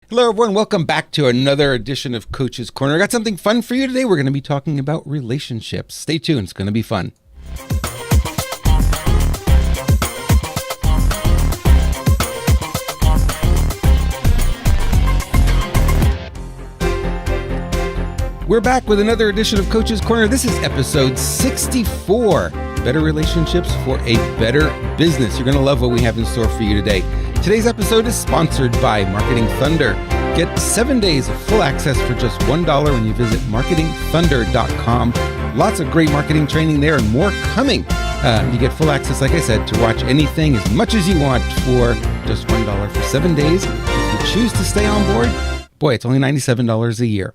Hello, everyone. Welcome back to another edition of Coach's Corner. I got something fun for you today. We're going to be talking about relationships. Stay tuned. It's going to be fun. We're back with another edition of Coach's Corner. This is episode 64, Better Relationships for a Better Business. You're going to love what we have in store for you today. Today's episode is sponsored by Marketing Thunder. Get 7 days of full access for just $1 when you visit marketingthunder.com. Lots of great marketing training there and more coming. You get full access, like I said, to watch anything as much as you want for just $1 for 7 days. If you choose to stay on board, boy, it's only $97 a year.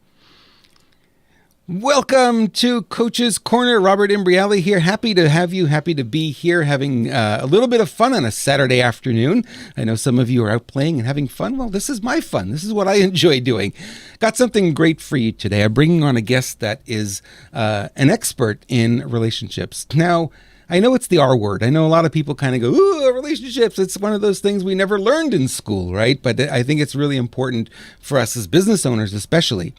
Welcome to Coach's Corner. Robert Imbriale here. Happy to have you. Happy to be here having a little bit of fun on a Saturday afternoon. I know some of you are out playing and having fun. Well, this is my fun. This is what I enjoy doing. Got something great for you today. I'm bringing on a guest that is an expert in relationships. Now, I know it's the R word. I know a lot of people kind of go, ooh, relationships. It's one of those things we never learned in school, right? But I think it's really important for us as business owners, especially.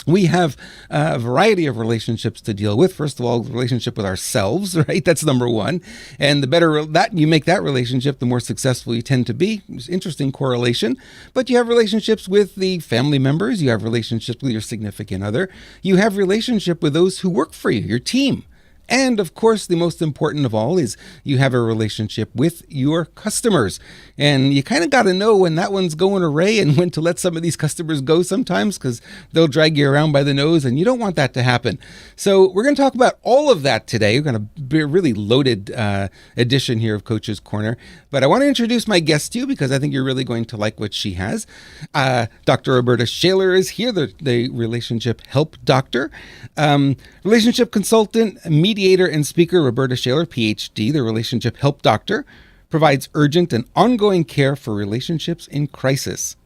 We have a variety of relationships to deal with. First of all, the relationship with ourselves, right? That's number one. And the better that you make that relationship, the more successful you tend to be. It's interesting correlation. But you have relationships with the family members. You have relationships with your significant other. You have relationship with those who work for you, your team. And of course, the most important of all is you have a relationship with your customers. And you kind of got to know when that one's going away and when to let some of these customers go sometimes, because they'll drag you around by the nose and you don't want that to happen. So we're going to talk about all of that today. We're going to be a really loaded edition here of Coach's Corner. But I want to introduce my guest to you because I think you're really going to like what she has. Dr. Rhoberta Shaler is here, the relationship help doctor, relationship consultant, mediator and speaker. Rhoberta Shaler Ph.D, the relationship help doctor, provides urgent and ongoing care for relationships in crisis.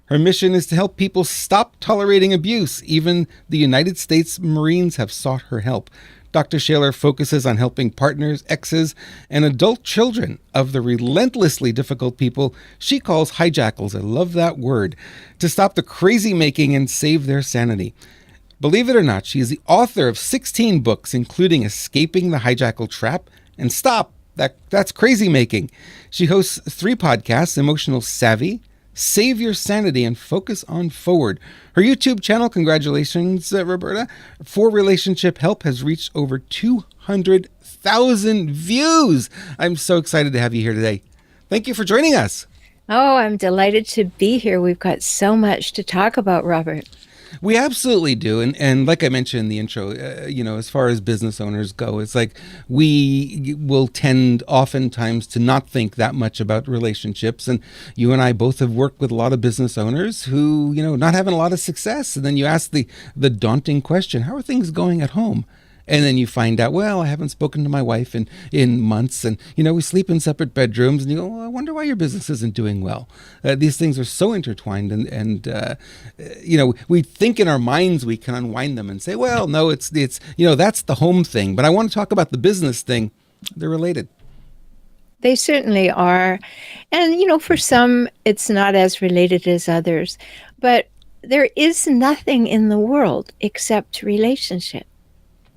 Her mission is to help people stop tolerating abuse. Even the United States Marines have sought her help. Dr. Shaler focuses on helping partners, exes, and adult children of the relentlessly difficult people she calls hijackals. I love that word. To stop the crazy making and save their sanity. Believe it or not, she is the author of 16 books, including Escaping the Hijackal Trap and Stop, That's Crazy Making. She hosts 3 podcasts, Emotional Savvy, Save Your Sanity, and Focus on Forward. Her YouTube channel, congratulations, Rhoberta, for relationship help has reached over 200,000 views. I'm so excited to have you here today. Thank you for joining us. Oh, I'm delighted to be here. We've got so much to talk about, Robert. We absolutely do. And like I mentioned in the intro, as far as business owners go, it's like we will tend oftentimes to not think that much about relationships. And you and I both have worked with a lot of business owners who, not having a lot of success. And then you ask the daunting question, how are things going at home? And then you find out, well, I haven't spoken to my wife in months. And, we sleep in separate bedrooms. And you go, well, I wonder why your business isn't doing well. These things are so intertwined. And we think in our minds we can unwind them and say, well, no, it's that's the home thing. But I want to talk about the business thing. They're related. They certainly are. And, for some, it's not as related as others. But there is nothing in the world except relationship.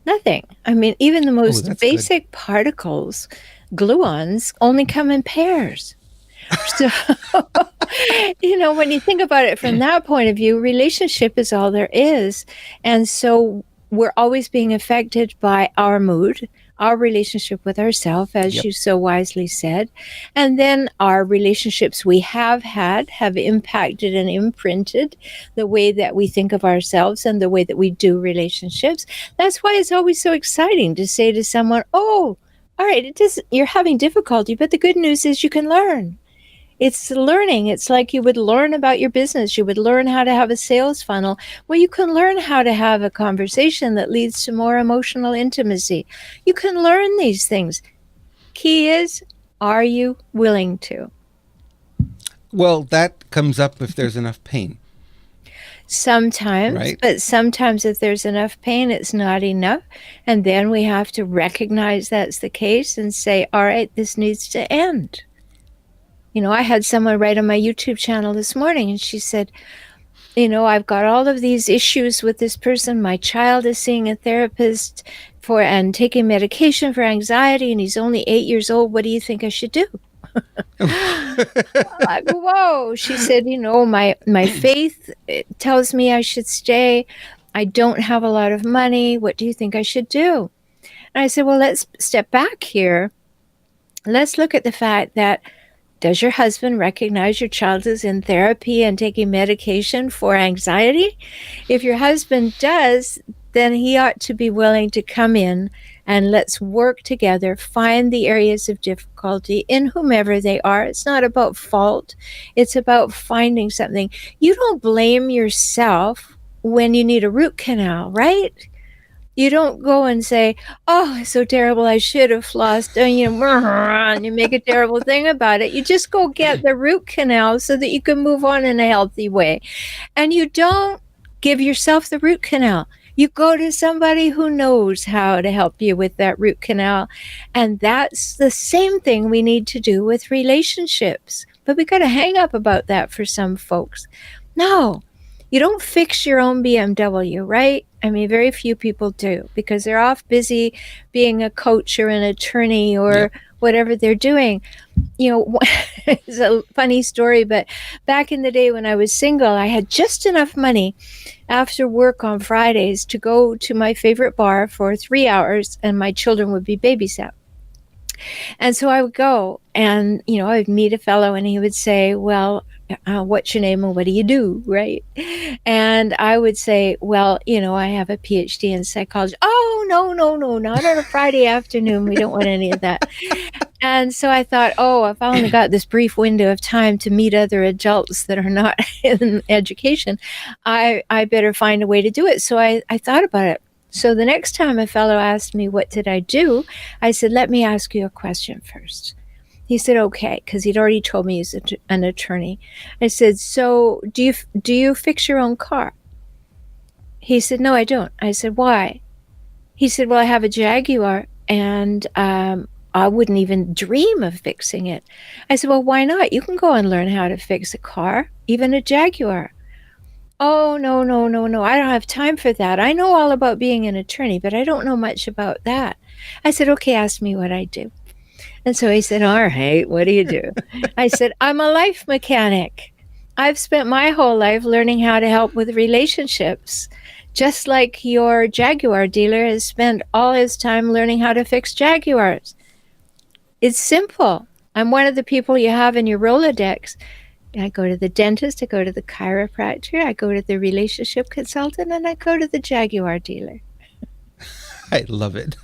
Nothing. I mean, even the most basic particles, gluons, only come in pairs. So, when you think about it from that point of view, relationship is all there is. And so we're always being affected by our mood, our relationship with ourselves, as you so wisely said. And then our relationships we have had have impacted and imprinted the way that we think of ourselves and the way that we do relationships. That's why it's always so exciting to say to someone, oh, all right, you're having difficulty, but the good news is you can learn. It's learning. It's like you would learn about your business. You would learn how to have a sales funnel. Well, you can learn how to have a conversation that leads to more emotional intimacy. You can learn these things. Key is, are you willing to? Well, that comes up if there's enough pain. Sometimes, right? But sometimes if there's enough pain, it's not enough. And then we have to recognize that's the case and say, all right, this needs to end. I had someone write on my YouTube channel this morning and she said, I've got all of these issues with this person. My child is seeing a therapist for and taking medication for anxiety, and he's only 8 years old. What do you think I should do? Like, whoa. She said, my faith tells me I should stay. I don't have a lot of money. What do you think I should do? And I said, well, let's step back here. Let's look at the fact that, does your husband recognize your child is in therapy and taking medication for anxiety? If your husband does, then he ought to be willing to come in and let's work together, find the areas of difficulty in whomever they are. It's not about fault. It's about finding something. You don't blame yourself when you need a root canal, right? You don't go and say, oh, it's so terrible, I should have flossed, and you make a terrible thing about it. You just go get the root canal so that you can move on in a healthy way. And you don't give yourself the root canal. You go to somebody who knows how to help you with that root canal. And that's the same thing we need to do with relationships. But we got to hang up about that for some folks. No, you don't fix your own BMW, right? I mean, very few people do, because they're off busy being a coach or an attorney or whatever they're doing. It's a funny story, but back in the day when I was single, I had just enough money after work on Fridays to go to my favorite bar for 3 hours, and my children would be babysat. And so I would go and, I would meet a fellow and he would say, well, what's your name and what do you do, right? And I would say, well, I have a Ph.D. in psychology. Oh, no, not on a Friday afternoon. We don't want any of that. And so I thought, if I only got this brief window of time to meet other adults that are not in education, I better find a way to do it. So I thought about it. So the next time a fellow asked me, what did I do? I said, let me ask you a question first. He said, okay, because he'd already told me he's an attorney. I said, so do you fix your own car? He said, no, I don't. I said, why? He said, well, I have a Jaguar, and I wouldn't even dream of fixing it. I said, well, why not? You can go and learn how to fix a car, even a Jaguar. Oh, no. I don't have time for that. I know all about being an attorney, but I don't know much about that. I said, okay, ask me what I do. And so he said, all right, what do you do? I said, I'm a life mechanic. I've spent my whole life learning how to help with relationships, just like your Jaguar dealer has spent all his time learning how to fix Jaguars. It's simple. I'm one of the people you have in your Rolodex. I go to the dentist, I go to the chiropractor, I go to the relationship consultant, and I go to the Jaguar dealer. I love it.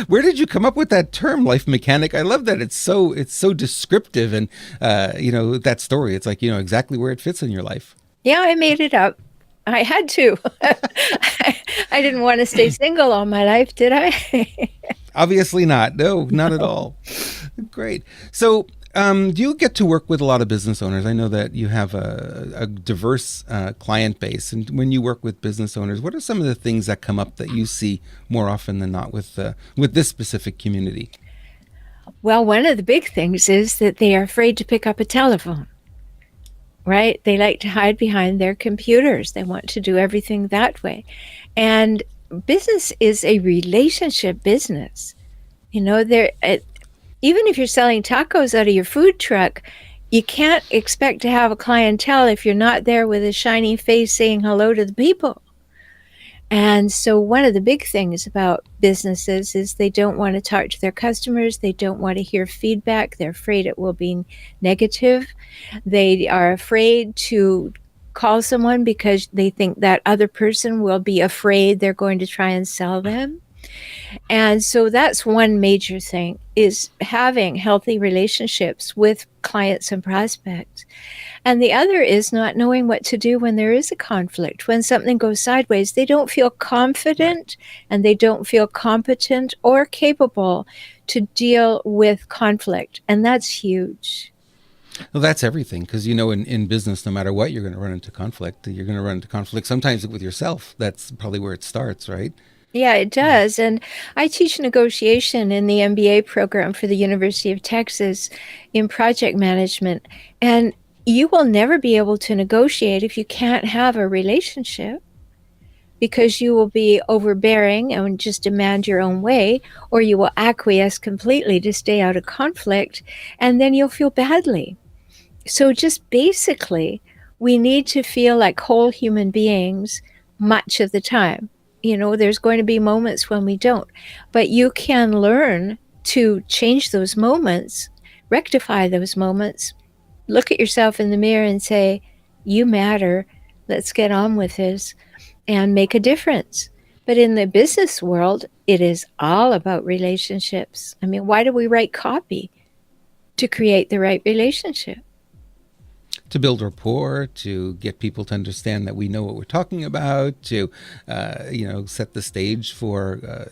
Where did you come up with that term, life mechanic? I love that. It's so descriptive, and that story. It's like exactly where it fits in your life. Yeah, I made it up. I had to. I didn't want to stay single all my life, did I? Obviously not. No, not at all. Great. So, do you get to work with a lot of business owners? I know that you have a diverse client base. And when you work with business owners, what are some of the things that come up that you see more often than not with this specific community? Well, one of the big things is that they are afraid to pick up a telephone, right? They like to hide behind their computers. They want to do everything that way. And business is a relationship business. Even if you're selling tacos out of your food truck, you can't expect to have a clientele if you're not there with a shiny face saying hello to the people. And so one of the big things about businesses is they don't want to talk to their customers. They don't want to hear feedback. They're afraid it will be negative. They are afraid to call someone because they think that other person will be afraid they're going to try and sell them. And so that's one major thing, is having healthy relationships with clients and prospects. And the other is not knowing what to do when there is a conflict. When something goes sideways, they don't feel confident and they don't feel competent or capable to deal with conflict. And that's huge. Well, that's everything, because in business, no matter what, you're going to run into conflict. You're going to run into conflict sometimes with yourself. That's probably where it starts, right? Yeah, it does. And I teach negotiation in the MBA program for the University of Texas in project management. And you will never be able to negotiate if you can't have a relationship, because you will be overbearing and just demand your own way, or you will acquiesce completely to stay out of conflict, and then you'll feel badly. So just basically, we need to feel like whole human beings much of the time. There's going to be moments when we don't, but you can learn to change those moments, rectify those moments, look at yourself in the mirror and say, you matter, let's get on with this, and make a difference. But in the business world, it is all about relationships. I mean, why do we write copy? To create the right relationship. To build rapport, to get people to understand that we know what we're talking about, to, set the stage for,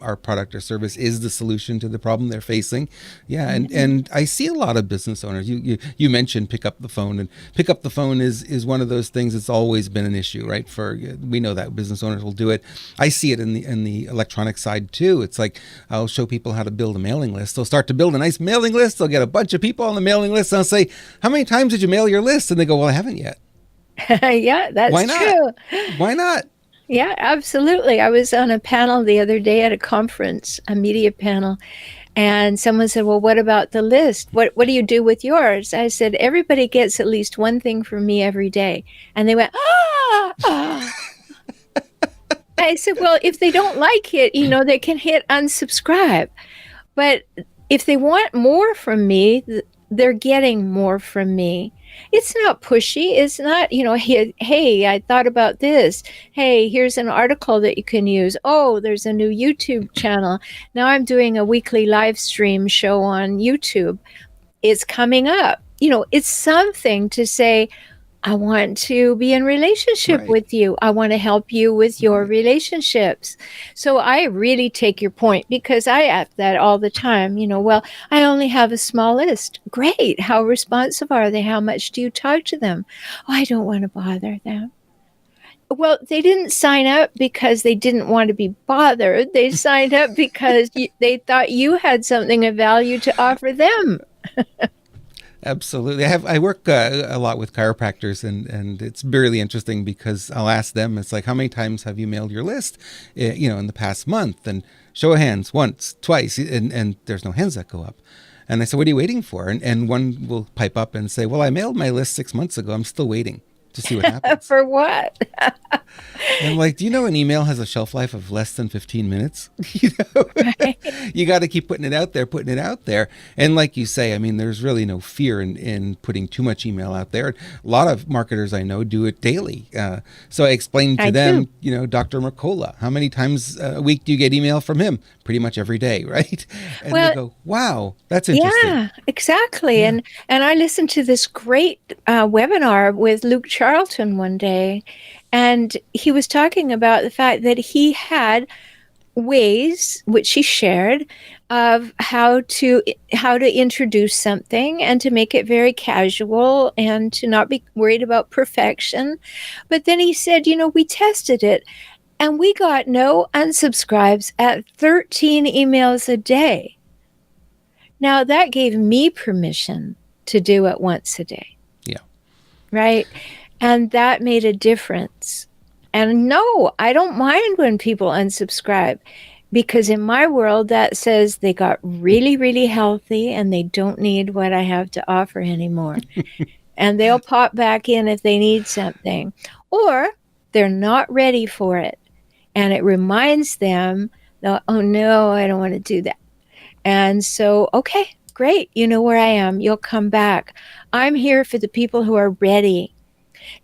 our product or service is the solution to the problem they're facing. Yeah, and I see a lot of business owners. You mentioned pick up the phone, and pick up the phone is one of those things that's always been an issue, right? We know that business owners will do it. I see it in the electronic side too. It's like I'll show people how to build a mailing list. They'll start to build a nice mailing list. They'll get a bunch of people on the mailing list, and I'll say, "How many times did you mail your list?" And they go, "Well, I haven't yet." Yeah, that's Why not? true. Why not? Yeah, absolutely. I was on a panel the other day at a conference, a media panel, and someone said, well, what about the list? What do you do with yours? I said, everybody gets at least one thing from me every day. And they went, ah. I said, well, if they don't like it, they can hit unsubscribe. But if they want more from me, they're getting more from me. It's not pushy. It's not, hey, I thought about this. Hey, here's an article that you can use. Oh, there's a new YouTube channel. Now I'm doing a weekly live stream show on YouTube. It's coming up. It's something to say, I want to be in relationship with you. I want to help you with your relationships. So I really take your point, because I ask that all the time. Well, I only have a small list. Great. How responsive are they? How much do you talk to them? Oh, I don't want to bother them. Well, they didn't sign up because they didn't want to be bothered. They signed up because they thought you had something of value to offer them. Absolutely. I work a lot with chiropractors, and it's really interesting because I'll ask them, it's like, how many times have you mailed your list, in the past month? And show of hands, once, twice, and there's no hands that go up. And I say, what are you waiting for? And one will pipe up and say, well, I mailed my list 6 months ago. I'm still waiting to see what happens. For what? And I'm like, do you know an email has a shelf life of less than 15 minutes? Right. You got to keep putting it out there. And like you say, I mean, there's really no fear in putting too much email out there. A lot of marketers I know do it daily. So I explained to them, Dr. Mercola, how many times a week do you get email from him? Pretty much every day, right? And they go, wow, that's interesting. Yeah, exactly. Yeah. And I listened to this great webinar with Luke Charlton one day, and he was talking about the fact that he had ways, which he shared, of how to introduce something and to make it very casual and to not be worried about perfection. But then he said, we tested it, and we got no unsubscribes at 13 emails a day. Now, that gave me permission to do it once a day. Yeah. Right? And that made a difference. And no, I don't mind when people unsubscribe, because in my world, that says they got really, really healthy and they don't need what I have to offer anymore. And they'll pop back in if they need something. Or they're not ready for it. And it reminds them, oh, no, I don't want to do that. And so, okay, great. You know where I am. You'll come back. I'm here for the people who are ready.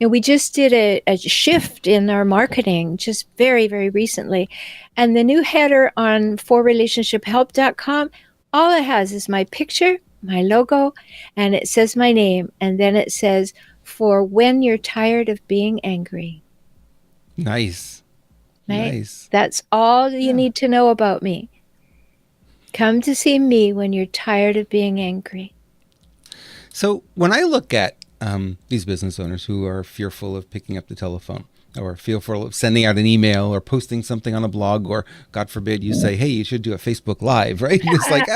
We just did a shift in our marketing just very, very recently. And the new header on forrelationshiphelp.com, all it has is my picture, my logo, and it says my name. And then it says, for when you're tired of being angry. Nice. Right? Nice. That's all you need to know about me. Come to see me when you're tired of being angry. So when I look at these business owners who are fearful of picking up the telephone, or fearful of sending out an email or posting something on a blog, or God forbid you say, hey, you should do a Facebook Live, right? And it's like,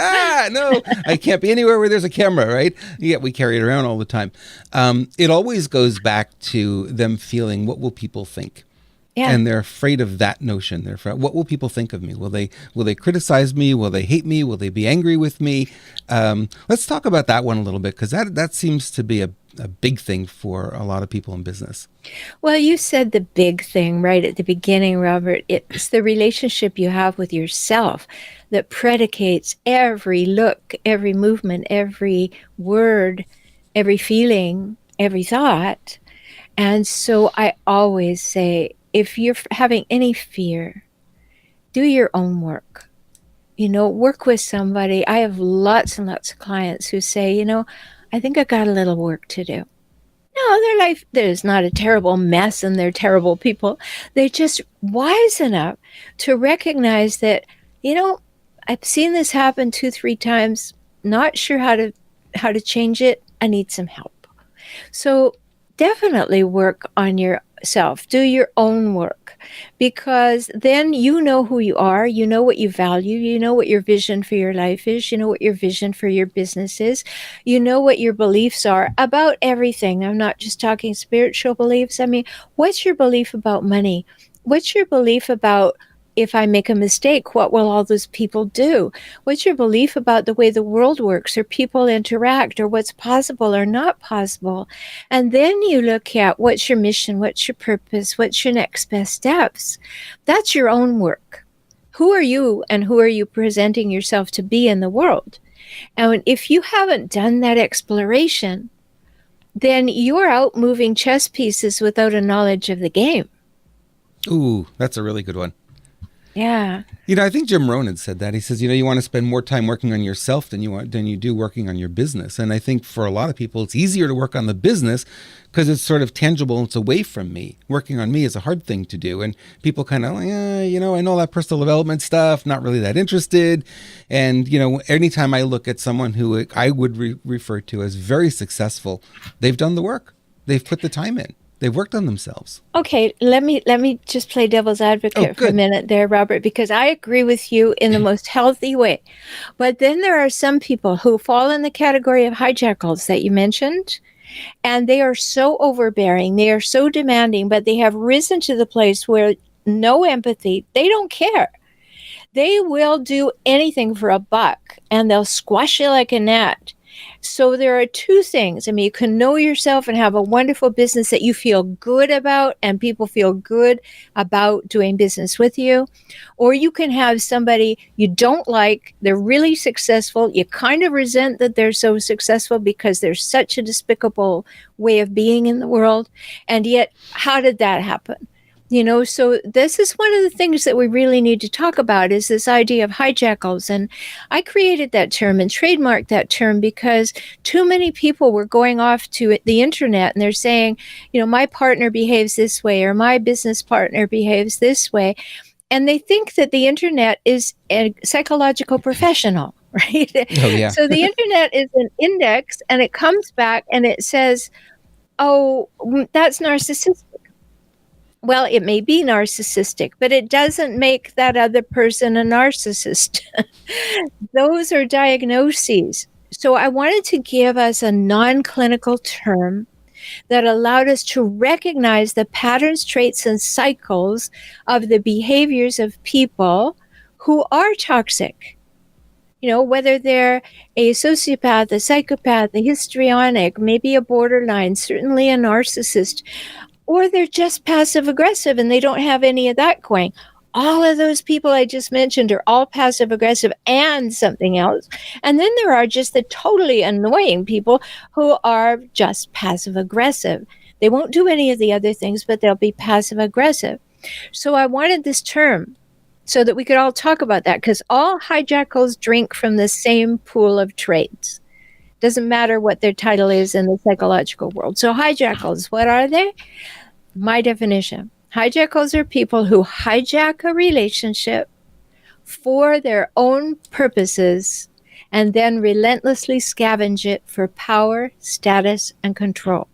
no, I can't be anywhere where there's a camera, right? Yet we carry it around all the time. It always goes back to them feeling, what will people think? Yeah. And they're afraid of that notion. They're afraid, what will people think of me? Will they criticize me? Will they hate me? Will they be angry with me? Let's talk about that one a little bit, because that seems to be a big thing for a lot of people in business. Well, you said the big thing right at the beginning, Robert. It's the relationship you have with yourself that predicates every look, every movement, every word, every feeling, every thought. And so I always say, if you're having any fear, do your own work. Work with somebody. I have lots and lots of clients who say, I think I got a little work to do. No, their life is not a terrible mess and they're terrible people. They're just wise enough to recognize that, I've seen this happen 2-3 times, not sure how to change it. I need some help. So definitely work on yourself. Do your own work, because then you know who you are, you know what you value, you know what your vision for your life is, you know what your vision for your business is, you know what your beliefs are about everything. I'm not just talking spiritual beliefs. I mean, what's your belief about money? What's your belief about, if I make a mistake, what will all those people do? What's your belief about the way the world works, or people interact, or what's possible or not possible? And then you look at what's your mission, what's your purpose, what's your next best steps. That's your own work. Who are you, and who are you presenting yourself to be in the world? And if you haven't done that exploration, then you're out moving chess pieces without a knowledge of the game. Ooh, that's a really good one. Yeah. I think Jim Rohn had said that. He says, you want to spend more time working on yourself than you do working on your business. And I think for a lot of people, it's easier to work on the business because it's sort of tangible and it's away from me. Working on me is a hard thing to do. And people kind of, I know that personal development stuff, not really that interested. And, anytime I look at someone who I would refer to as very successful, they've done the work. They've put the time in. They've worked on themselves. Okay, let me just play devil's advocate for a minute there, Robert, because I agree with you in the most healthy way. But then there are some people who fall in the category of hijackals that you mentioned, and they are so overbearing, they are so demanding, but they have risen to the place where no empathy, they don't care. They will do anything for a buck, and they'll squash you like a gnat. So there are two things. I mean, you can know yourself and have a wonderful business that you feel good about and people feel good about doing business with you. Or you can have somebody you don't like, they're really successful, you kind of resent that they're so successful because they're such a despicable way of being in the world. And yet, how did that happen? So this is one of the things that we really need to talk about, is this idea of hijackals. And I created that term and trademarked that term because too many people were going off to the internet and they're saying, my partner behaves this way, or my business partner behaves this way. And they think that the internet is a psychological professional, right? Oh, yeah. So the internet is an index, and it comes back and it says, oh, that's narcissistic. Well, it may be narcissistic, but it doesn't make that other person a narcissist. Those are diagnoses. So I wanted to give us a non-clinical term that allowed us to recognize the patterns, traits, and cycles of the behaviors of people who are toxic. Whether they're a sociopath, a psychopath, a histrionic, maybe a borderline, certainly a narcissist, or they're just passive aggressive and they don't have any of that going. All of those people I just mentioned are all passive aggressive and something else. And then there are just the totally annoying people who are just passive aggressive. They won't do any of the other things, but they'll be passive aggressive. So I wanted this term so that we could all talk about that, because all hijackals drink from the same pool of traits. Doesn't matter what their title is in the psychological world. So hijackals, what are they? My definition. Hijackals are people who hijack a relationship for their own purposes and then relentlessly scavenge it for power, status, and control.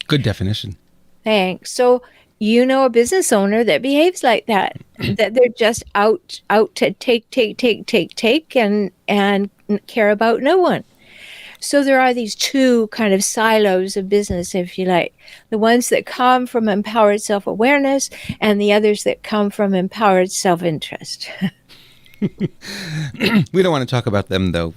Good definition. Thanks. So you know a business owner that behaves like that, that they're just out to take, and care about no one. So there are these two kind of silos of business, if you like. The ones that come from empowered self-awareness and the others that come from empowered self-interest. We don't want to talk about them, though,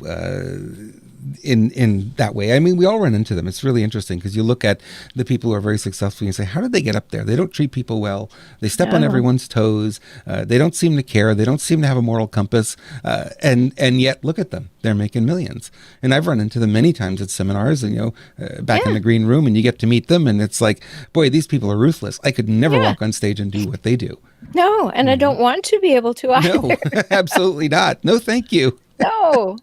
in that way. I mean, we all run into them. It's really interesting because you look at the people who are very successful and you say, how did they get up there? They don't treat people well. They step on everyone's toes. They don't seem to care. They don't seem to have a moral compass. And yet, look at them. They're making millions. And I've run into them many times at seminars and, back in the green room, and you get to meet them. And it's like, boy, these people are ruthless. I could never walk on stage and do what they do. No, and I don't want to be able to either. No, absolutely not. No, thank you. No.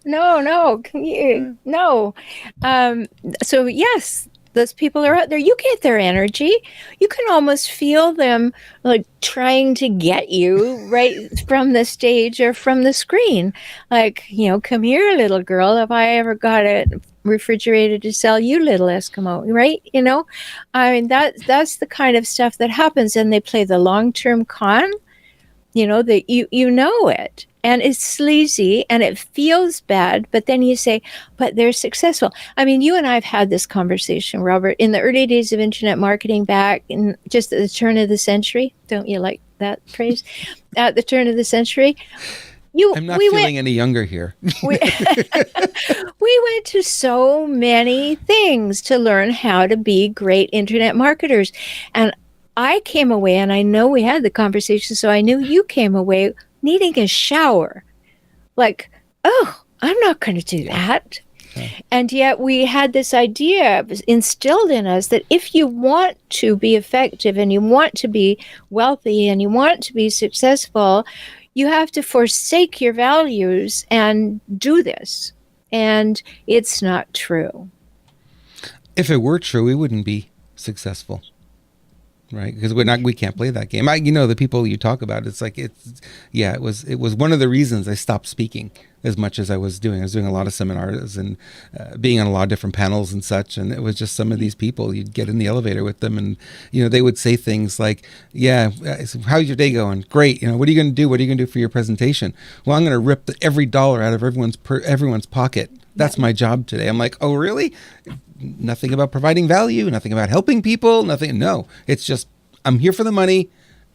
So yes, those people are out there. You get their energy. You can almost feel them like trying to get you right from the stage or from the screen. Like, come here, little girl. Have I ever got a refrigerator to sell you, little Eskimo? Right? I mean, that's the kind of stuff that happens, and they play the long-term con. That you know it. And it's sleazy and it feels bad, but then you say, but they're successful. I mean, you and I have had this conversation, Robert, in the early days of internet marketing back in just at the turn of the century. Don't you like that phrase? At the turn of the century. I'm not feeling any younger here. we went to so many things to learn how to be great internet marketers. And I came away, and I know we had the conversation, so I knew you came away needing a shower. Like, oh, I'm not going to do that. Okay. And yet we had this idea instilled in us that if you want to be effective and you want to be wealthy and you want to be successful, you have to forsake your values and do this. And it's not true. If it were true, we wouldn't be successful. Right, because we can't play that game. The people you talk about, it's like it was one of the reasons I stopped speaking as much as I was doing. I was doing a lot of seminars and being on a lot of different panels and such, and it was just some of these people. You'd get in the elevator with them, and they would say things like, "Yeah, how's your day going? Great. What are you going to do? What are you going to do for your presentation? Well, I'm going to rip every dollar out of everyone's pocket. That's my job today." I'm like, "Oh, really?" Nothing about providing value, nothing about helping people, nothing. No, it's just, I'm here for the money.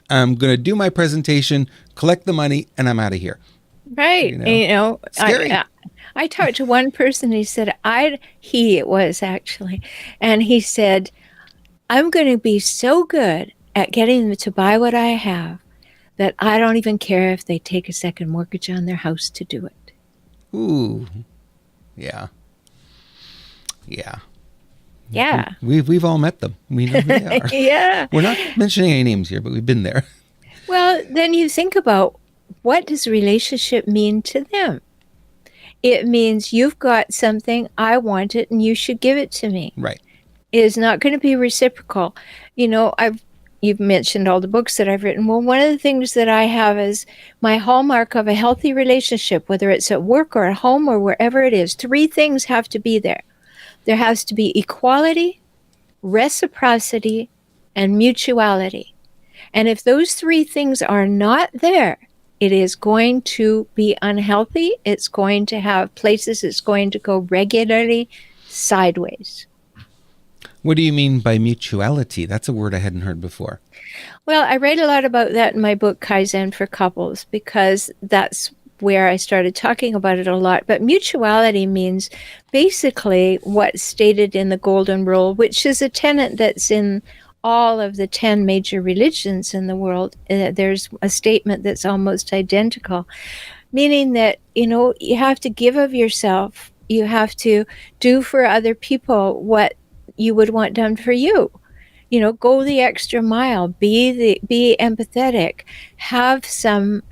I'm going to do my presentation, collect the money, and I'm out of here. Right. Scary. I talked to one person, he said, it was actually, and he said, I'm going to be so good at getting them to buy what I have that I don't even care if they take a second mortgage on their house to do it. Ooh. Yeah. Yeah. We've all met them. We know who they are. Yeah. We're not mentioning any names here, but we've been there. Well, then you think about, what does relationship mean to them? It means you've got something, I want it, and you should give it to me. Right. It is not going to be reciprocal. You've mentioned all the books that I've written. Well, one of the things that I have is my hallmark of a healthy relationship, whether it's at work or at home or wherever it is. 3 things have to be there. There has to be equality, reciprocity, and mutuality. And if those 3 things are not there, it is going to be unhealthy. It's going to have places it's going to go regularly sideways. What do you mean by mutuality? That's a word I hadn't heard before. Well, I write a lot about that in my book, Kaizen for Couples, because that's where I started talking about it a lot. But mutuality means basically what's stated in the Golden Rule, which is a tenet that's in all of the 10 major religions in the world. There's a statement that's almost identical, meaning that, you have to give of yourself. You have to do for other people what you would want done for you. Go the extra mile, be empathetic, have some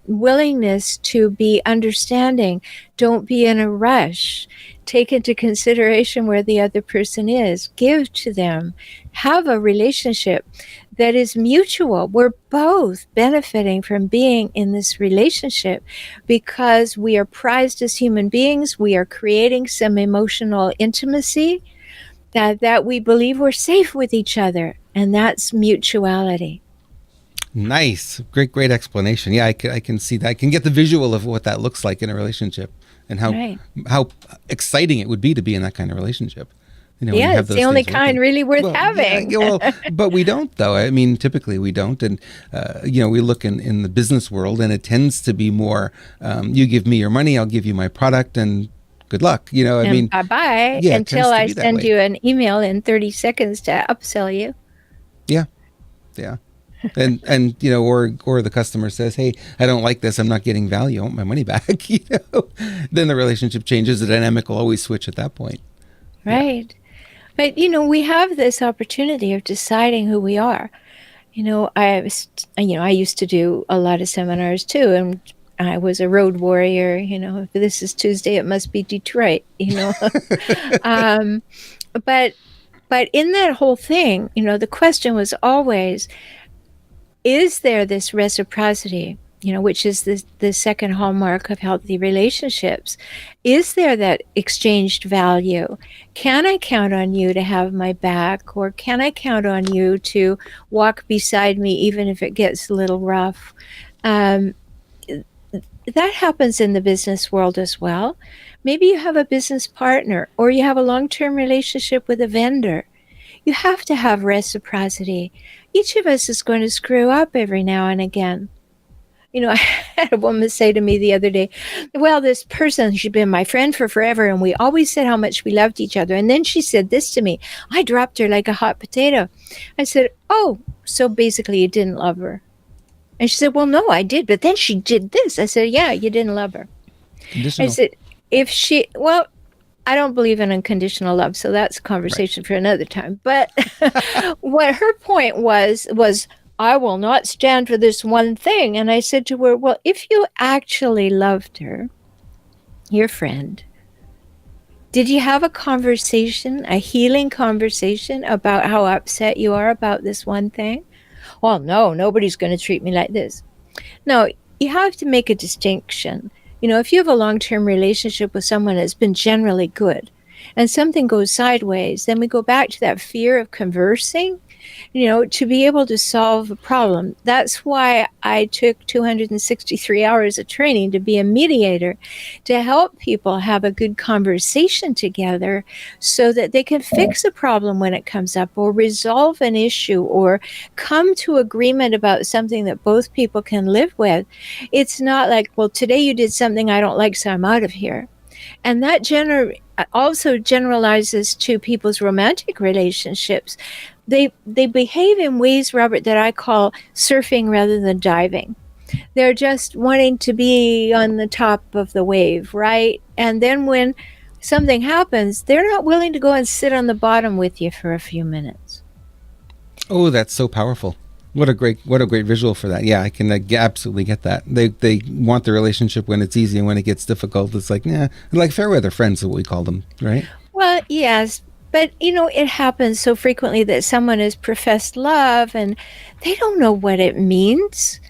willingness to be understanding. Don't be in a rush. Take into consideration where the other person is. Give to them. Have a relationship that is mutual. We're both benefiting from being in this relationship because we are prized as human beings. We are creating some emotional intimacy that we believe we're safe with each other, and that's mutuality. Nice. Great explanation. Yeah, I can see that. I can get the visual of what that looks like in a relationship and how exciting it would be to be in that kind of relationship. Yeah, it's the only kind really worth having. But we don't, though. I mean, typically we don't. And, we look in the business world, and it tends to be more, you give me your money, I'll give you my product, and good luck. Bye-bye, until I send you an email in 30 seconds to upsell you. Yeah. And or the customer says, hey, I don't like this, I'm not getting value, I want my money back. Then the relationship changes. The dynamic will always switch at that point. Right. But we have this opportunity of deciding who we are. I used to do a lot of seminars too, and I was a road warrior. If this is Tuesday, it must be Detroit. But in that whole thing, the question was always, is there this reciprocity, which is the second hallmark of healthy relationships? Is there that exchanged value? Can I count on you to have my back, or can I count on you to walk beside me even if it gets a little rough? That happens in the business world as well. Maybe you have a business partner, or you have a long-term relationship with a vendor. You have to have reciprocity. Each of us is going to screw up every now and again. I had a woman say to me the other day, well, this person, she'd been my friend for forever, and we always said how much we loved each other. And then she said this to me, I dropped her like a hot potato. I said, oh, so basically you didn't love her. And she said, well, no, I did. But then she did this. I said, yeah, you didn't love her. Conditional. I said, I don't believe in unconditional love, so that's a conversation for another time. But what her point was, I will not stand for this one thing. And I said to her, well, if you actually loved her, your friend, did you have a conversation, a healing conversation about how upset you are about this one thing? Well, no, nobody's going to treat me like this. No, you have to make a distinction. If you have a long-term relationship with someone that's been generally good and something goes sideways, then we go back to that fear of conversing, to be able to solve a problem. That's why I took 263 hours of training to be a mediator, to help people have a good conversation together so that they can fix a problem when it comes up, or resolve an issue, or come to agreement about something that both people can live with. It's not like, well, today you did something I don't like, so I'm out of here. And that also generalizes to people's romantic relationships. They behave in ways, Robert, that I call surfing rather than diving. They're just wanting to be on the top of the wave, right? And then when something happens, they're not willing to go and sit on the bottom with you for a few minutes. Oh, that's so powerful. What a great visual for that. Yeah, I can absolutely get that. They want the relationship when it's easy, and when it gets difficult, it's like, like fair weather friends is what we call them, right? Well, yes. But, it happens so frequently that someone has professed love and they don't know what it means.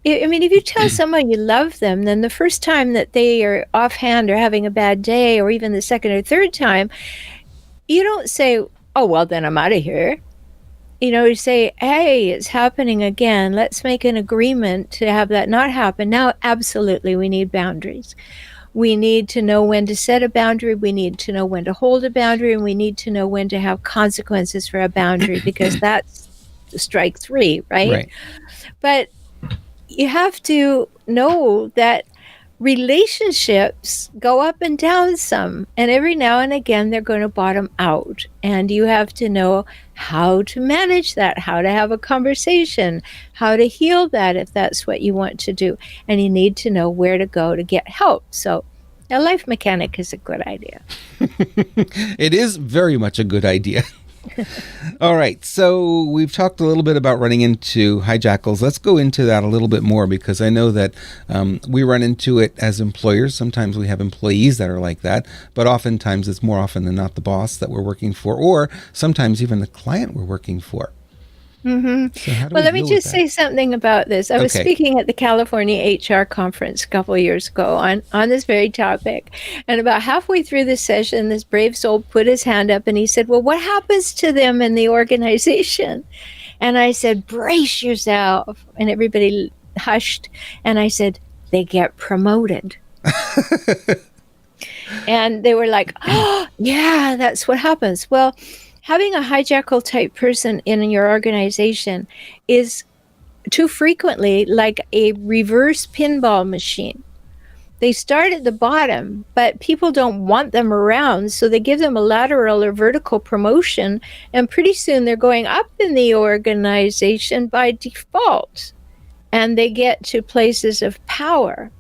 I mean, if you tell someone you love them, then the first time that they are offhand or having a bad day, or even the second or third time, you don't say, oh, well, then I'm out of here. You say, hey, it's happening again. Let's make an agreement to have that not happen. Now, absolutely, we need boundaries. We need to know when to set a boundary. We need to know when to hold a boundary. And we need to know when to have consequences for a boundary, because that's strike three, right? But you have to know that relationships go up and down some. And every now and again, they're going to bottom out. And you have to know how to manage that, how to have a conversation, how to heal that if that's what you want to do. And you need to know where to go to get help. So a life mechanic is a good idea. It is very much a good idea. All right. So we've talked a little bit about running into hijackals. Let's go into that a little bit more, because I know that we run into it as employers. Sometimes we have employees that are like that, but oftentimes it's more often than not the boss that we're working for, or sometimes even the client we're working for. Mm-hmm. So how do Well, we let me deal with just that? say something about this. I was Okay. speaking at the California HR conference a couple of years ago on this very topic. And about halfway through the session, this brave soul put his hand up and he said, well, what happens to them in the organization? And I said, brace yourself. And everybody hushed. And I said, they get promoted. And they were like, oh, yeah, that's what happens. Well, having a hijackal type person in your organization is too frequently like a reverse pinball machine. They start at the bottom, but people don't want them around, so they give them a lateral or vertical promotion, and pretty soon they're going up in the organization by default, and they get to places of power.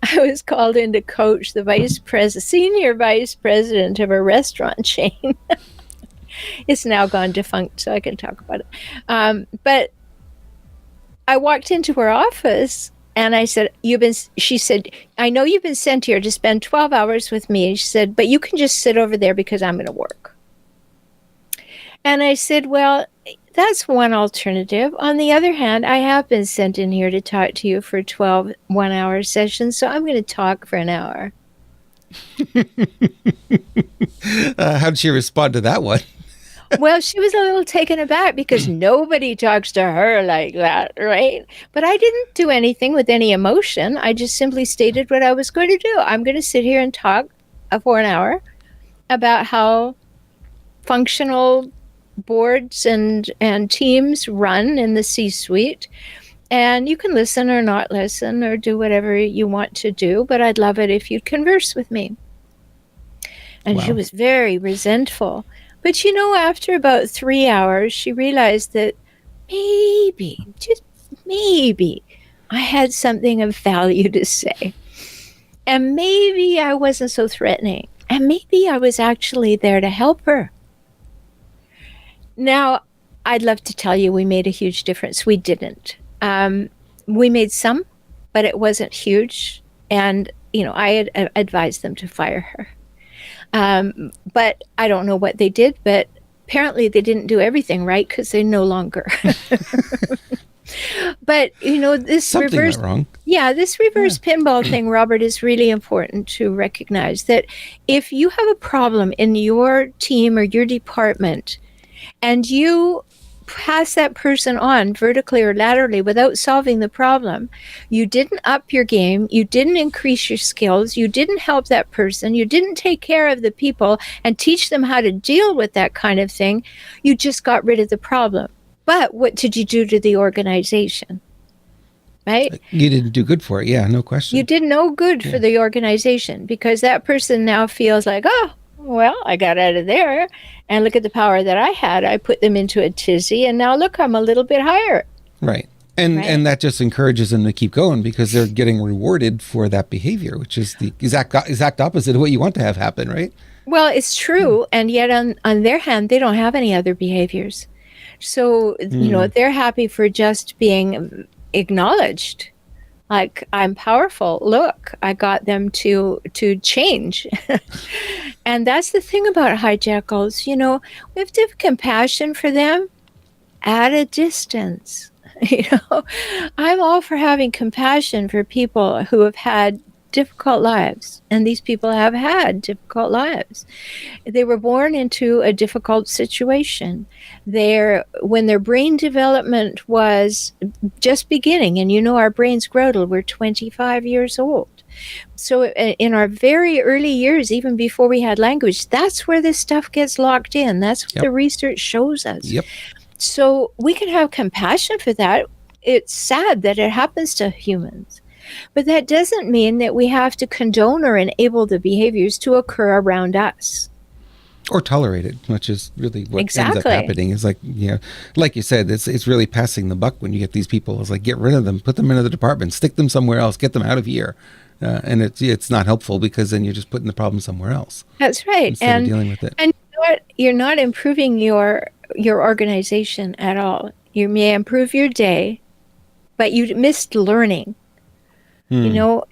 I was called in to coach the senior vice president of a restaurant chain. It's now gone defunct, so I can talk about it. But I walked into her office and I said, she said, I know you've been sent here to spend 12 hours with me. She said, but you can just sit over there because I'm going to work. And I said, well, that's one alternative. On the other hand, I have been sent in here to talk to you for 12 one-hour sessions, so I'm going to talk for an hour. How did she respond to that one? Well, she was a little taken aback because nobody talks to her like that, right? But I didn't do anything with any emotion. I just simply stated what I was going to do. I'm going to sit here and talk for an hour about how functional boards and teams run in the C-suite. And you can listen or not listen or do whatever you want to do, but I'd love it if you'd converse with me. And Wow. She was very resentful. But after about 3 hours, she realized that maybe, just maybe, I had something of value to say. And maybe I wasn't so threatening. And maybe I was actually there to help her. Now, I'd love to tell you we made a huge difference. We didn't. We made some, but it wasn't huge. And, I had advised them to fire her. But I don't know what they did, but apparently they didn't do everything right because they no longer. But, this Something reverse, went wrong. this reverse pinball thing, Robert, is really important to recognize that if you have a problem in your team or your department and you pass that person on vertically or laterally without solving the problem, you didn't up your game, you didn't increase your skills, you didn't help that person, you didn't take care of the people and teach them how to deal with that kind of thing, you just got rid of the problem. But what did you do to the organization? Right? You didn't do good for it. Yeah, no question. You did no good for the organization because that person now feels like, oh, well, I got out of there and look at the power that I had. I put them into a tizzy and now look, I'm a little bit higher. Right. And that just encourages them to keep going because they're getting rewarded for that behavior, which is the exact opposite of what you want to have happen, right? Well, it's true. And yet on their hand, they don't have any other behaviors. So, they're happy for just being acknowledged. Like, I'm powerful. Look, I got them to change. And that's the thing about hijackals. We have to have compassion for them at a distance. I'm all for having compassion for people who have had difficult lives. And these people have had difficult lives. They were born into a difficult situation. When their brain development was just beginning, and our brains grow till we're 25 years old. So in our very early years, even before we had language, that's where this stuff gets locked in. That's what the research shows us. Yep. So we can have compassion for that. It's sad that it happens to humans. But that doesn't mean that we have to condone or enable the behaviors to occur around us. Or tolerate it, which is really what ends up Exactly. happening. Is like, like you said, it's really passing the buck when you get these people. It's like, get rid of them, put them into the department, stick them somewhere else, get them out of here. And it's not helpful because then you're just putting the problem somewhere else. That's right. Instead of dealing with it. And you know what? You're not improving your your organization at all. You may improve your day, but you missed learning. You know,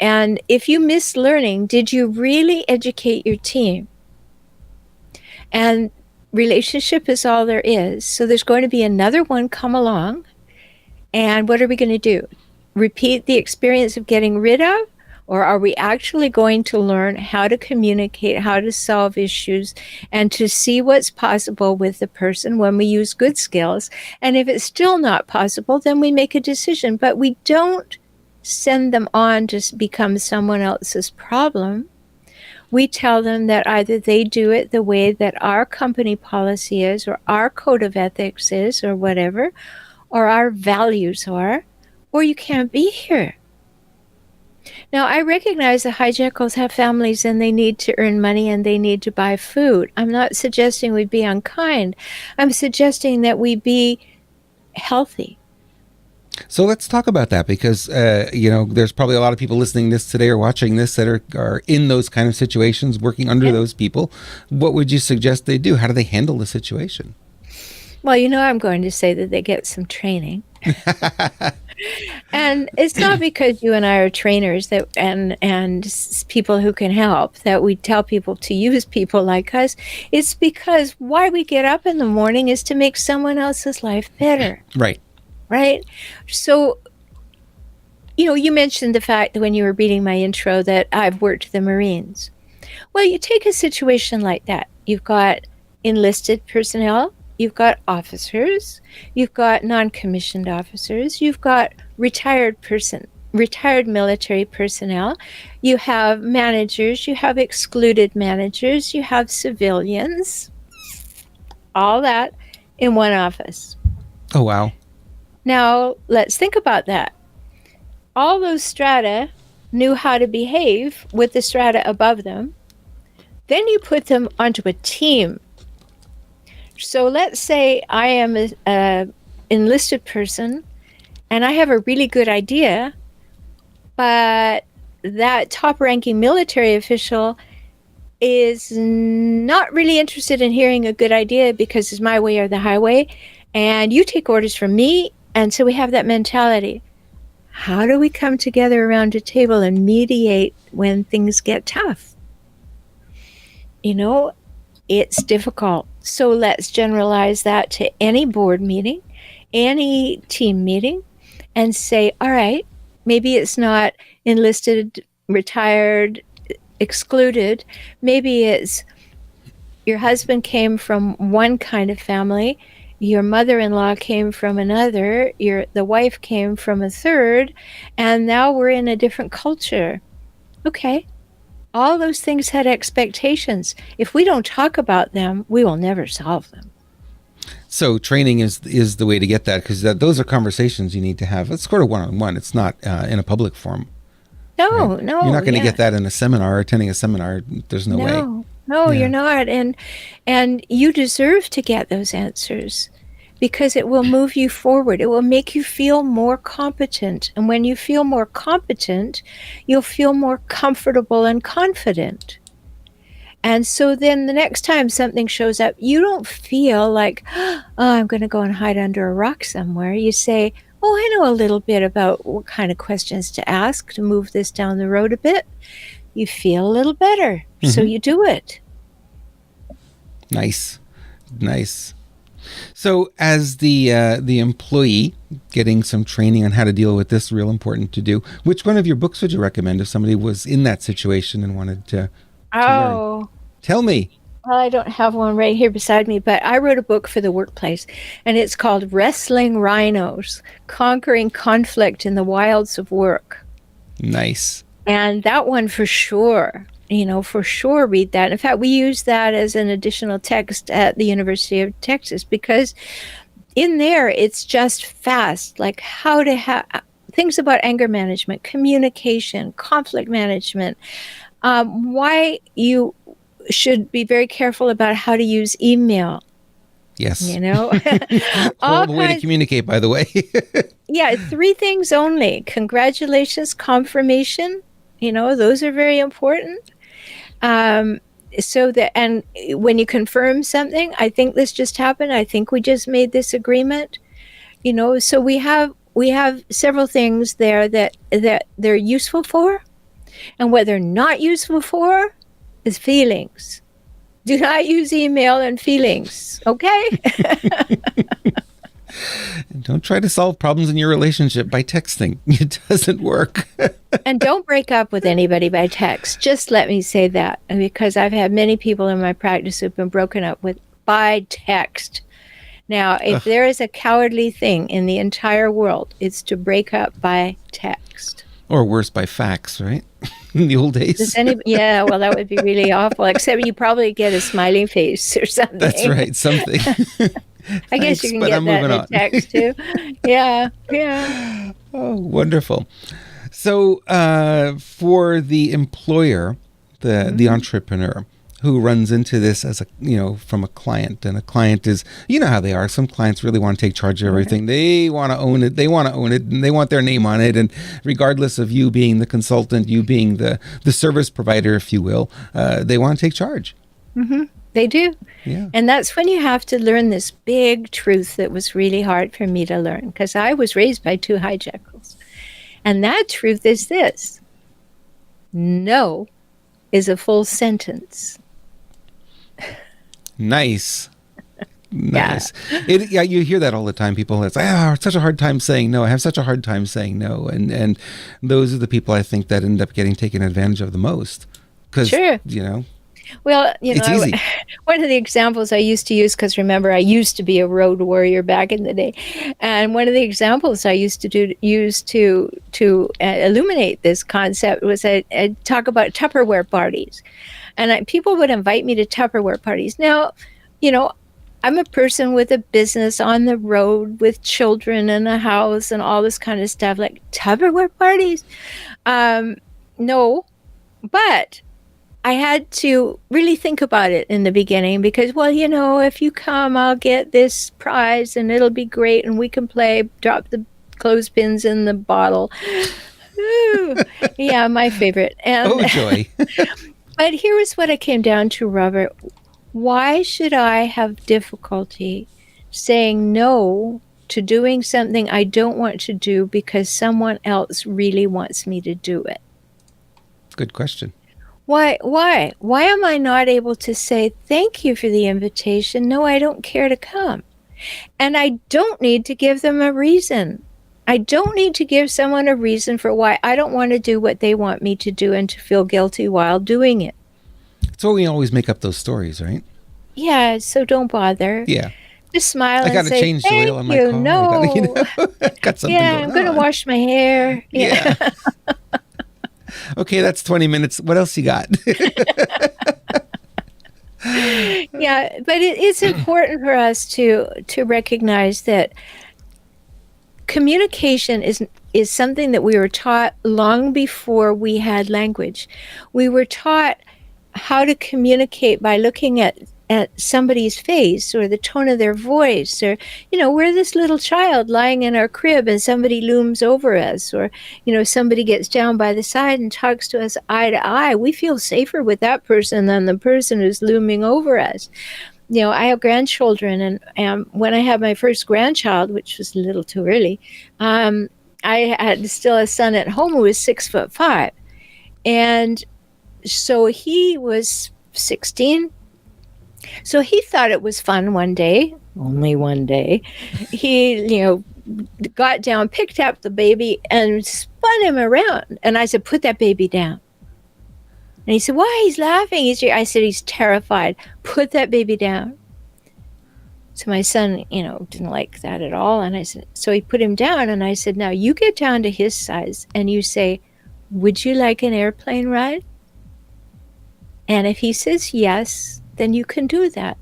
and if you missed learning, did you really educate your team? And relationship is all there is. So there's going to be another one come along. And what are we going to do? Repeat the experience of getting rid of? Or are we actually going to learn how to communicate, how to solve issues, and to see what's possible with the person when we use good skills? And if it's still not possible, then we make a decision. But we don't send them on to become someone else's problem. We tell them that either they do it the way that our company policy is, or our code of ethics is, or whatever, or our values are, or you can't be here. Now, I recognize the hijackals have families and they need to earn money and they need to buy food. I'm not suggesting we be unkind. I'm suggesting that we be healthy. So let's talk about that, because, there's probably a lot of people listening to this today or watching this that are in those kind of situations, working under those people. What would you suggest they do? How do they handle the situation? Well, I'm going to say that they get some training. And it's not because you and I are trainers and people who can help that we tell people to use people like us. It's because why we get up in the morning is to make someone else's life better. Right. Right? So, you mentioned the fact that when you were reading my intro that I've worked the Marines. Well, you take a situation like that. You've got enlisted personnel. You've got officers, you've got non-commissioned officers, you've got retired military personnel, you have managers, you have excluded managers, you have civilians, all that in one office. Oh, wow. Now, let's think about that. All those strata knew how to behave with the strata above them. Then you put them onto a team. So let's say I am an enlisted person and I have a really good idea, but that top-ranking military official is not really interested in hearing a good idea because it's my way or the highway, and you take orders from me, and so we have that mentality. How do we come together around a table and mediate when things get tough? It's difficult. So let's generalize that to any board meeting, any team meeting, and say, all right, maybe it's not enlisted, retired, excluded. Maybe it's your husband came from one kind of family, your mother-in-law came from another, the wife came from a third, and now we're in a different culture. Okay. All those things had expectations. If we don't talk about them, we will never solve them. So training is the way to get that, because those are conversations you need to have. Let's go to one-on-one. It's not in a public forum. No, right? You're not going to get that in a seminar, attending a seminar. There's no way. No, you're not. And you deserve to get those answers, because it will move you forward. It will make you feel more competent. And when you feel more competent, you'll feel more comfortable and confident. And so then the next time something shows up, you don't feel like, oh, I'm going to go and hide under a rock somewhere. You say, oh, I know a little bit about what kind of questions to ask to move this down the road a bit. You feel a little better. Mm-hmm. So you do it. Nice. So as the employee getting some training on how to deal with this, real important to do. Which one of your books would you recommend if somebody was in that situation and wanted to learn? Tell me. Well, I don't have one right here beside me, but I wrote a book for the workplace, and it's called Wrestling Rhinos, Conquering Conflict in the Wilds of Work. Nice. And that one for sure read that. In fact, we use that as an additional text at the University of Texas, because in there it's just fast, like how to have things about anger management, communication, conflict management, why you should be very careful about how to use email. Yes. Horrible way to communicate, by the way. Yeah, 3 things only. Congratulations, confirmation. Those are very important. so that, and when you confirm something, I think this just happened, I think we just made this agreement, so we have several things there that they're useful for, and what they're not useful for is feelings. Do not use email and feelings, okay? Don't try to solve problems in your relationship by texting. It doesn't work. And don't break up with anybody by text. Just let me say that, because I've had many people in my practice who've been broken up with by text. Now, if there is a cowardly thing in the entire world, it's to break up by text. Or worse, by fax, right? In the old days. Yeah, well, that would be really awful. Except you probably get a smiley face or something. That's right, something. I guess you can get that in a text too. Yeah. Oh, wonderful. So for the employer, the entrepreneur who runs into this as from a client, and a client is, how they are. Some clients really want to take charge of everything. They want to own it. They want to own it, and they want their name on it. And regardless of you being the consultant, you being the service provider, if you will, they want to take charge. Mm-hmm. They do. Yeah. And that's when you have to learn this big truth that was really hard for me to learn, because I was raised by two hijackals. And that truth is this: no is a full sentence. Nice. Yeah. You hear that all the time. People, it's like, I have such a hard time saying no. I have such a hard time saying no. And those are the people I think that end up getting taken advantage of the most. Because, sure. Well, it's easy. One of the examples I used to use, because remember, I used to be a road warrior back in the day, and one of the examples I used to use to illuminate this concept was I'd talk about Tupperware parties, and people would invite me to Tupperware parties. Now, I'm a person with a business on the road with children and a house and all this kind of stuff. Like Tupperware parties, no, but I had to really think about it in the beginning, because, if you come, I'll get this prize and it'll be great and we can drop the clothespins in the bottle. Ooh, yeah, my favorite. And, oh, joy. But here was what I came down to, Robert. Why should I have difficulty saying no to doing something I don't want to do because someone else really wants me to do it? Good question. Why am I not able to say, thank you for the invitation? No, I don't care to come. And I don't need to give them a reason. I don't need to give someone a reason for why I don't want to do what they want me to do and to feel guilty while doing it. So we always make up those stories, right? Yeah, so don't bother. Yeah. Just smile and say, I got to change the oil on my car. No. Got something yeah, I'm going to wash my hair. Yeah. Okay, that's 20 minutes. What else you got? Yeah, but it's important for us to recognize that communication is something that we were taught long before we had language. We were taught how to communicate by looking at somebody's face or the tone of their voice, or, we're this little child lying in our crib and somebody looms over us, or, somebody gets down by the side and talks to us eye to eye. We feel safer with that person than the person who's looming over us. I have grandchildren, and when I had my first grandchild, which was a little too early, I had still a son at home who was 6'5", and so he was 16. So he thought it was fun one day, only one day. He, got down, picked up the baby, and spun him around. And I said, put that baby down. And he said, why? He's laughing. I said, he's terrified. Put that baby down. So my son, didn't like that at all. And I said, so he put him down. And I said, now you get down to his size and you say, would you like an airplane ride? And if he says yes, then you can do that.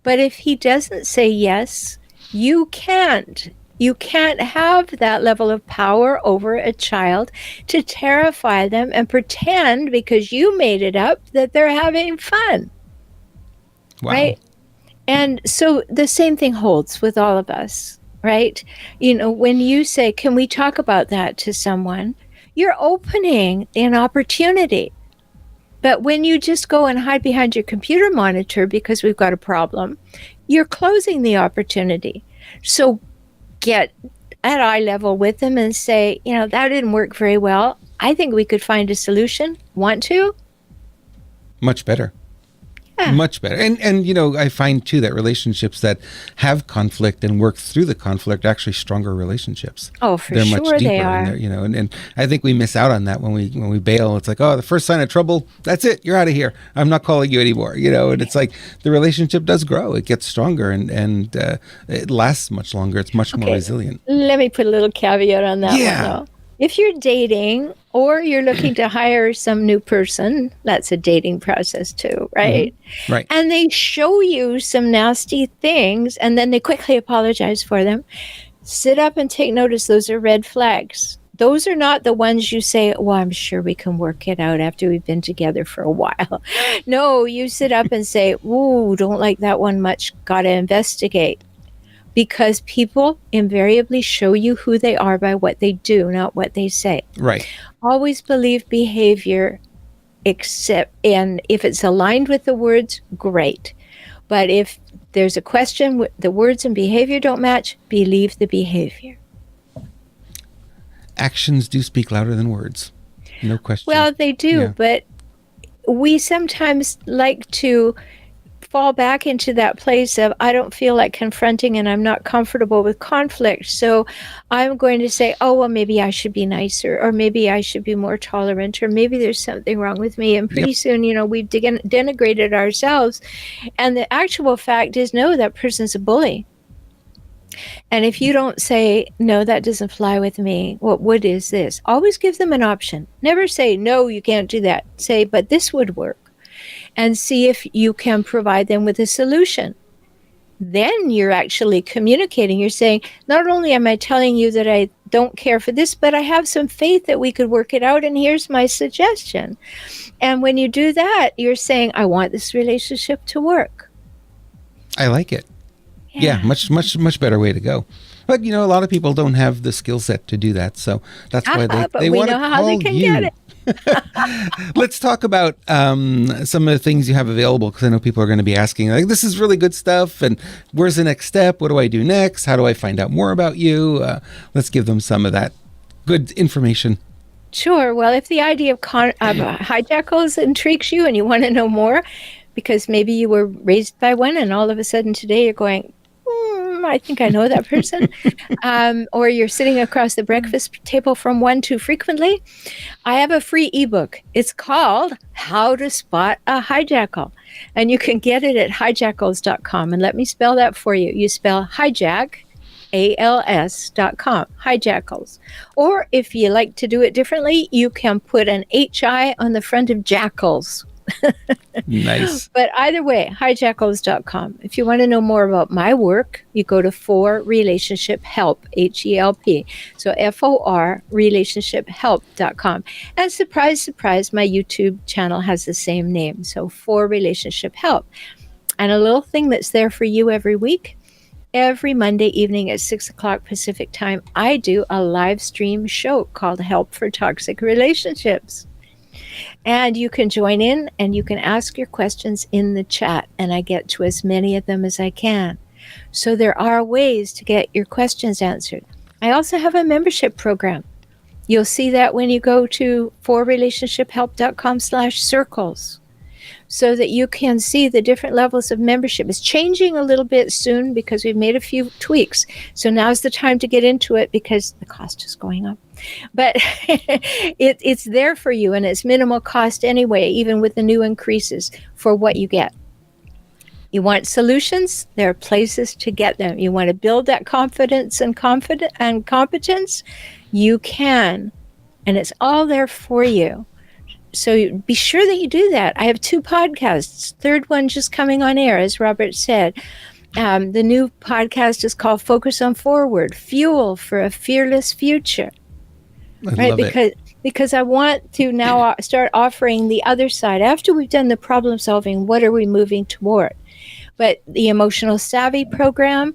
But if he doesn't say yes, you can't. You can't have that level of power over a child to terrify them and pretend, because you made it up, that they're having fun. Wow. Right? And so the same thing holds with all of us, right? When you say, can we talk about that to someone, you're opening an opportunity. But when you just go and hide behind your computer monitor because we've got a problem, you're closing the opportunity. So get at eye level with them and say, that didn't work very well. I think we could find a solution. Want to? Much better. Yeah. Much better. And I find too that relationships that have conflict and work through the conflict are actually stronger relationships. Oh, for they're sure much deeper they are. And I think we miss out on that when we bail. It's like, oh, the first sign of trouble, that's it. You're out of here. I'm not calling you anymore. And it's like the relationship does grow. It gets stronger and it lasts much longer. It's much more resilient. Let me put a little caveat on that one though. If you're dating or you're looking to hire some new person, that's a dating process too, right? Mm-hmm. Right. And they show you some nasty things and then they quickly apologize for them. Sit up and take notice. Those are red flags. Those are not the ones you say, well, I'm sure we can work it out after we've been together for a while. No, you sit up and say, ooh, don't like that one much. Got to investigate. Because people invariably show you who they are by what they do, not what they say. Right. Always believe behavior, and if it's aligned with the words, great. But if there's a question, the words and behavior don't match, believe the behavior. Actions do speak louder than words. No question. Well, they do, but we sometimes like to fall back into that place of, I don't feel like confronting and I'm not comfortable with conflict. So I'm going to say, oh, well, maybe I should be nicer, or maybe I should be more tolerant, or maybe there's something wrong with me. And pretty soon, we've denigrated ourselves. And the actual fact is, no, that person's a bully. And if you don't say, no, that doesn't fly with me, what is this? Always give them an option. Never say, no, you can't do that. Say, but this would work. And see if you can provide them with a solution. Then you're actually communicating. You're saying, not only am I telling you that I don't care for this, but I have some faith that we could work it out, and here's my suggestion. And when you do that, you're saying, I want this relationship to work. I like it. Yeah, much better way to go. But, a lot of people don't have the skill set to do that. So that's why they want to call you. Get it. Let's talk about some of the things you have available, because I know people are going to be asking, like, this is really good stuff, and where's the next step? What do I do next? How do I find out more about you? Let's give them some of that good information. Sure. Well, if the idea of hijackals intrigues you and you want to know more, because maybe you were raised by one and all of a sudden today you're going, I think I know that person, or you're sitting across the breakfast table from one too frequently, I have a free ebook. It's called How to Spot a Hijackal, and you can get it at hijackals.com. And let me spell that for you. You spell hijack, ALS.com, hijackals. Or if you like to do it differently, you can put an HI on the front of jackals. Nice. But either way, hijackals.com. If you want to know more about my work, you go to For Relationship Help, HELP. So FOR relationshiphelp.com. And surprise, surprise, my YouTube channel has the same name. So For Relationship Help. And a little thing that's there for you every week. Every Monday evening at 6 o'clock Pacific time, I do a live stream show called Help for Toxic Relationships. And you can join in and you can ask your questions in the chat, and I get to as many of them as I can. So there are ways to get your questions answered. I also have a membership program. You'll see that when you go to forrelationshiphelp.com/circles, so that you can see the different levels of membership. It's changing a little bit soon because we've made a few tweaks. So now's the time to get into it because the cost is going up. But it's there for you, and it's minimal cost anyway, even with the new increases for what you get. You want solutions? There are places to get them. You want to build that confidence and competence? You can. And it's all there for you. So be sure that you do that. I have 2 podcasts. Third one just coming on air, as Robert said. The new podcast is called Focus on Forward, Fuel for a Fearless Future. I love it. Because I want to now start offering the other side. After we've done the problem solving, what are we moving toward? But the Emotional Savvy program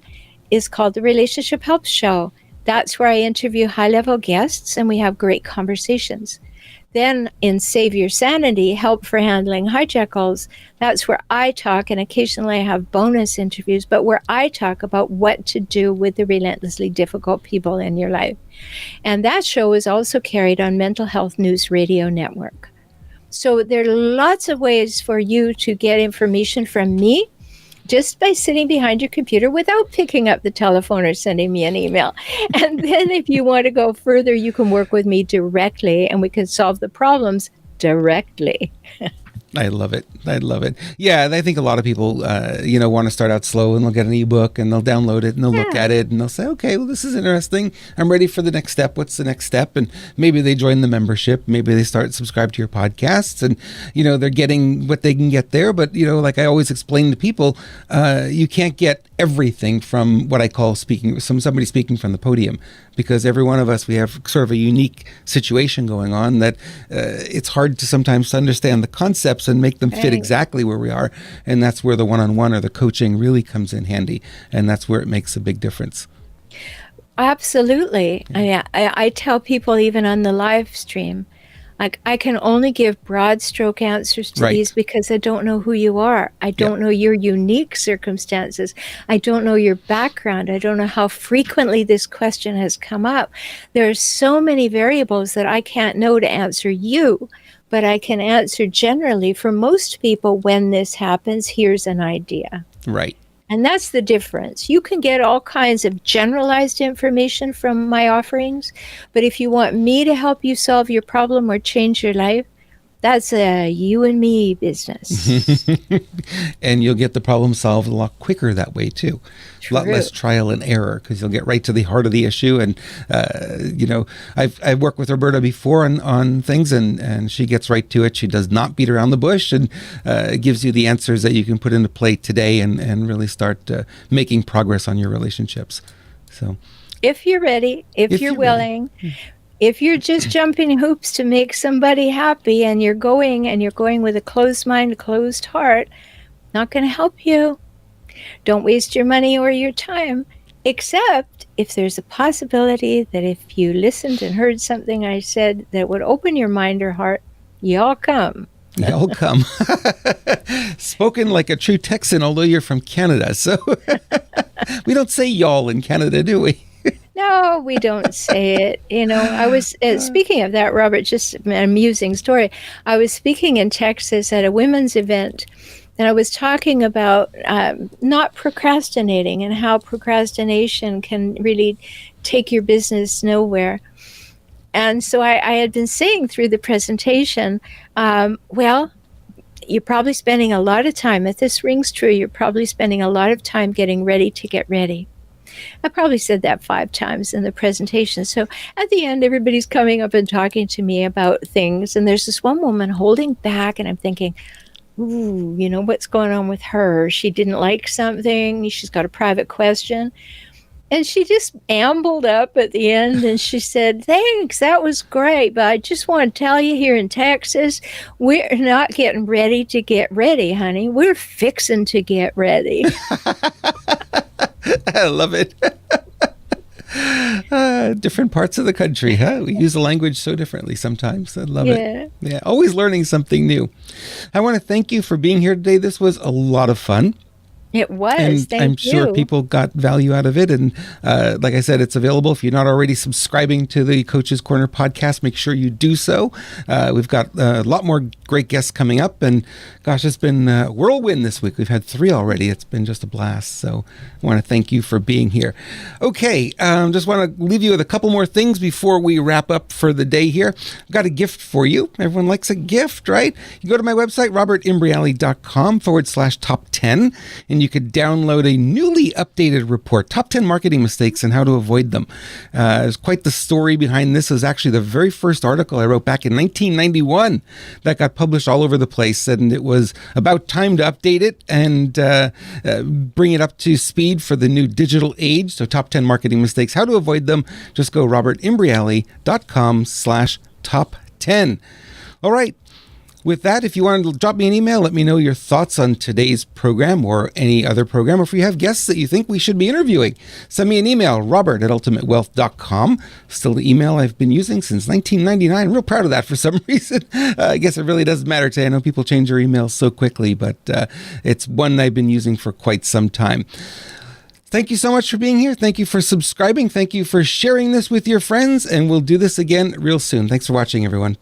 is called the Relationship Help Show. That's where I interview high-level guests and we have great conversations. Then in Save Your Sanity, Help for Handling Hijack Calls, that's where I talk, and occasionally I have bonus interviews, but where I talk about what to do with the relentlessly difficult people in your life. And that show is also carried on Mental Health News Radio Network. So there are lots of ways for you to get information from me just by sitting behind your computer without picking up the telephone or sending me an email. And then if you want to go further, you can work with me directly and we can solve the problems directly. I love it. I love it. Yeah, I think a lot of people, want to start out slow, and they'll get an ebook and they'll download it and they'll look at it and they'll say, okay, well, this is interesting. I'm ready for the next step. What's the next step? And maybe they join the membership. Maybe they start subscribe to your podcasts, and, they're getting what they can get there. But, like I always explain to people, you can't get everything from what I call somebody speaking from the podium, because every one of us, we have sort of a unique situation going on that it's hard to sometimes understand the concepts and make them fit exactly where we are. And that's where the one-on-one or the coaching really comes in handy. And that's where it makes a big difference. Absolutely. Yeah. I tell people even on the live stream, like, I can only give broad stroke answers to these because I don't know who you are. I don't know your unique circumstances. I don't know your background. I don't know how frequently this question has come up. There are so many variables that I can't know to answer you, but I can answer generally. For most people, when this happens, here's an idea. Right. And that's the difference. You can get all kinds of generalized information from my offerings, but if you want me to help you solve your problem or change your life, that's a you and me business. And you'll get the problem solved a lot quicker that way too. True. A lot less trial and error, because you'll get right to the heart of the issue. And, I've worked with Rhoberta before on things, and she gets right to it. She does not beat around the bush, and gives you the answers that you can put into play today and really start making progress on your relationships. So, if you're ready, if you're willing, if you're just jumping hoops to make somebody happy and you're going with a closed mind, closed heart, not going to help you. Don't waste your money or your time, except if there's a possibility that if you listened and heard something I said that would open your mind or heart, y'all come. Y'all come. Spoken like a true Texan, although you're from Canada. So we don't say y'all in Canada, do we? No, we don't say it. I was, speaking of that, Robert, just an amusing story. I was speaking in Texas at a women's event, and I was talking about not procrastinating and how procrastination can really take your business nowhere. And so I had been saying through the presentation, well, you're probably spending a lot of time, if this rings true, you're probably spending a lot of time getting ready to get ready. I probably said that 5 times in the presentation. So at the end, everybody's coming up and talking to me about things. And there's this one woman holding back, and I'm thinking, ooh, what's going on with her? She didn't like something. She's got a private question. And she just ambled up at the end and she said, thanks, that was great. But I just want to tell you, here in Texas, we're not getting ready to get ready, honey. We're fixing to get ready. I love it. Different parts of the country, huh? We use the language so differently sometimes. I love it. Yeah, always learning something new. I want to thank you for being here today. This was a lot of fun. It was. And Thank I'm you. sure people got value out of it. And like I said, it's available. If you're not already subscribing to the Coach's Corner podcast, make sure you do so. We've got a lot more great guests coming up. And gosh, it's been a whirlwind this week. We've had 3 already. It's been just a blast. So I want to thank you for being here. Okay, just want to leave you with a couple more things before we wrap up for the day here. I've got a gift for you. Everyone likes a gift, right? You go to my website, robertimbriale.com/top 10, and you could download a newly updated report, Top 10 Marketing Mistakes and How to Avoid Them. There's quite the story behind this. It was actually the very first article I wrote back in 1991 that got published all over the place, and it was about time to update it and bring it up to speed for the new digital age. So Top 10 Marketing Mistakes, How to Avoid Them. Just go robertimbriale.com/top 10. All right. With that, if you want to drop me an email, let me know your thoughts on today's program or any other program, or if you have guests that you think we should be interviewing, send me an email, robert@ultimatewealth.com. Still the email I've been using since 1999. I'm real proud of that for some reason. I guess it really doesn't matter today. I know people change their emails so quickly, but it's one I've been using for quite some time. Thank you so much for being here. Thank you for subscribing. Thank you for sharing this with your friends, and we'll do this again real soon. Thanks for watching, everyone.